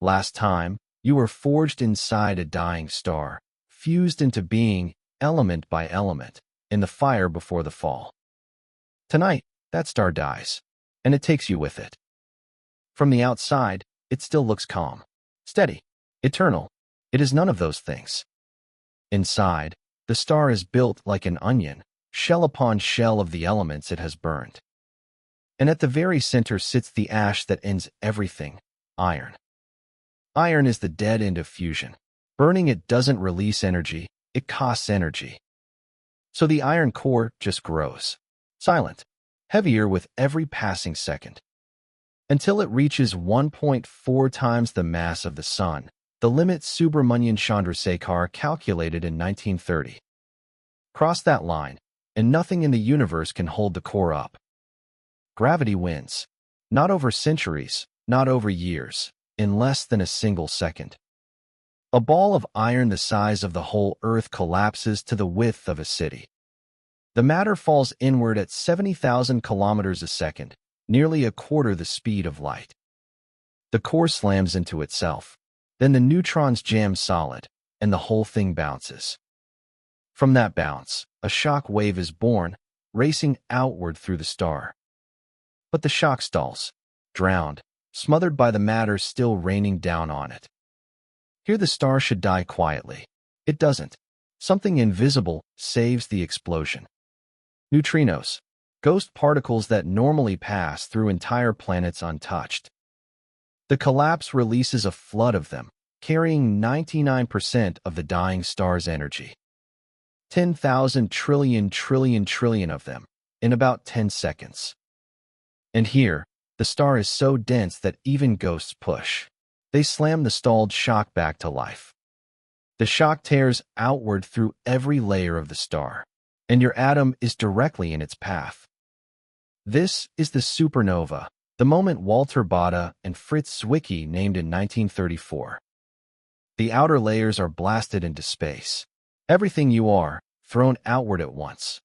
Last time, you were forged inside a dying star, fused into being, element by element, in the fire before the fall. Tonight, that star dies, and it takes you with it. From the outside, it still looks calm, steady, eternal. It is none of those things. Inside, the star is built like an onion, shell upon shell of the elements it has burned. And at the very center sits the ash that ends everything, iron. Iron is the dead end of fusion. Burning it doesn't release energy, it costs energy. So the iron core just grows, silent, heavier with every passing second. Until it reaches 1.4 times the mass of the sun, the limit Subramanian Chandrasekhar calculated in 1930. Cross that line, and nothing in the universe can hold the core up. Gravity wins. Not over centuries, not over years, in less than a single second. A ball of iron the size of the whole Earth collapses to the width of a city. The matter falls inward at 70,000 kilometers a second, nearly a quarter the speed of light. The core slams into itself. Then the neutrons jam solid, and the whole thing bounces. From that bounce, a shock wave is born, racing outward through the star. But the shock stalls, drowned, smothered by the matter still raining down on it. Here the star should die quietly. It doesn't. Something invisible saves the explosion. Neutrinos, ghost particles that normally pass through entire planets untouched. The collapse releases a flood of them, carrying 99% of the dying star's energy. 10,000 trillion of them, in about 10 seconds. And here, the star is so dense that even ghosts push. They slam the stalled shock back to life. The shock tears outward through every layer of the star, and your atom is directly in its path. This is the supernova, the moment Walter Baade and Fritz Zwicky named in 1934. The outer layers are blasted into space. Everything you are, thrown outward at once.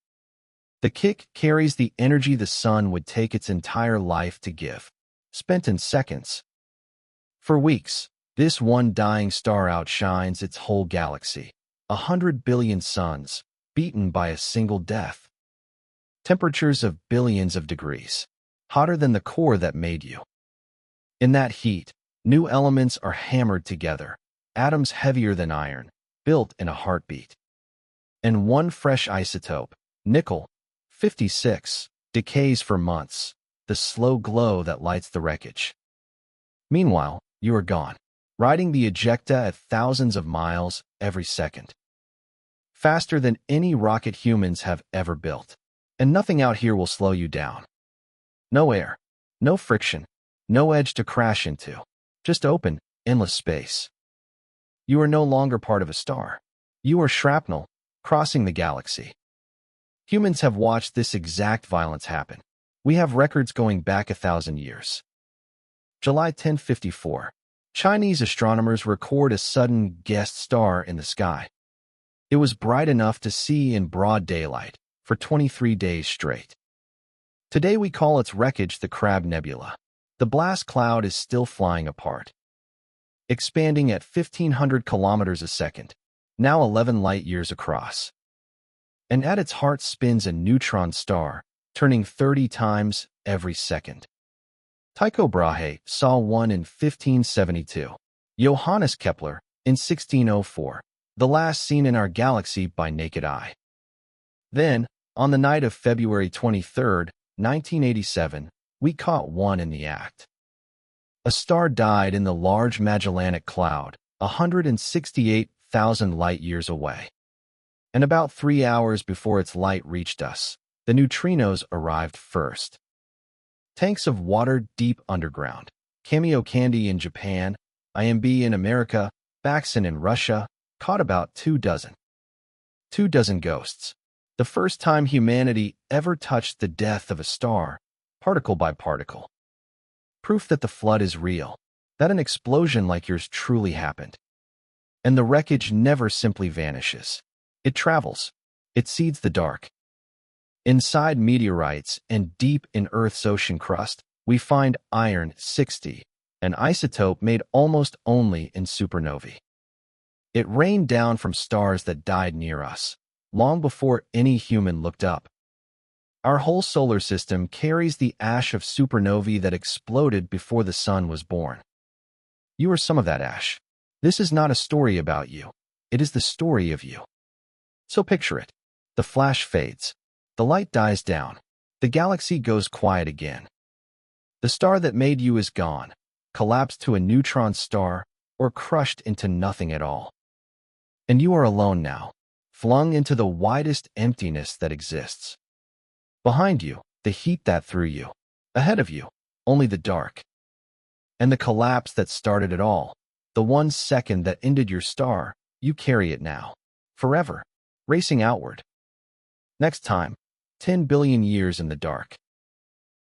The kick carries the energy the sun would take its entire life to give, spent in seconds. For weeks, this one dying star outshines its whole galaxy, 100 billion suns, beaten by a single death. Temperatures of billions of degrees, hotter than the core that made you. In that heat, new elements are hammered together, atoms heavier than iron, built in a heartbeat. And one fresh isotope, nickel, 56, decays for months, the slow glow that lights the wreckage. Meanwhile, you are gone, riding the ejecta at thousands of miles every second. Faster than any rocket humans have ever built. And nothing out here will slow you down. No air, no friction, no edge to crash into. Just open, endless space. You are no longer part of a star. You are shrapnel, crossing the galaxy. Humans have watched this exact violence happen. We have records going back 1,000 years. July 1054. Chinese astronomers record a sudden guest star in the sky. It was bright enough to see in broad daylight for 23 days straight. Today we call its wreckage the Crab Nebula. The blast cloud is still flying apart, expanding at 1,500 kilometers a second, now 11 light-years across. And at its heart spins a neutron star, turning 30 times every second. Tycho Brahe saw one in 1572. Johannes Kepler in 1604, the last seen in our galaxy by naked eye. Then, on the night of February 23, 1987, we caught one in the act. A star died in the Large Magellanic Cloud, 168,000 light-years away. And about 3 hours before its light reached us, the neutrinos arrived first. Tanks of water deep underground, Kamiokande in Japan, IMB in America, Baksan in Russia, caught about 24. 24 ghosts. The first time humanity ever touched the death of a star, particle by particle. Proof that the flood is real, that an explosion like yours truly happened. And the wreckage never simply vanishes. It travels. It seeds the dark. Inside meteorites and deep in Earth's ocean crust, we find iron 60, an isotope made almost only in supernovae. It rained down from stars that died near us, long before any human looked up. Our whole solar system carries the ash of supernovae that exploded before the sun was born. You are some of that ash. This is not a story about you. It is the story of you. So picture it. The flash fades. The light dies down. The galaxy goes quiet again. The star that made you is gone, collapsed to a neutron star, or crushed into nothing at all. And you are alone now, flung into the widest emptiness that exists. Behind you, the heat that threw you. Ahead of you, only the dark. And the collapse that started it all, the 1 second that ended your star, you carry it now, forever, racing outward. Next time, 10 billion years in the dark.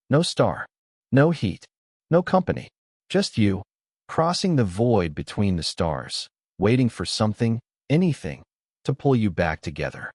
No star, no heat, no company, just you, crossing the void between the stars, waiting for something, anything, to pull you back together.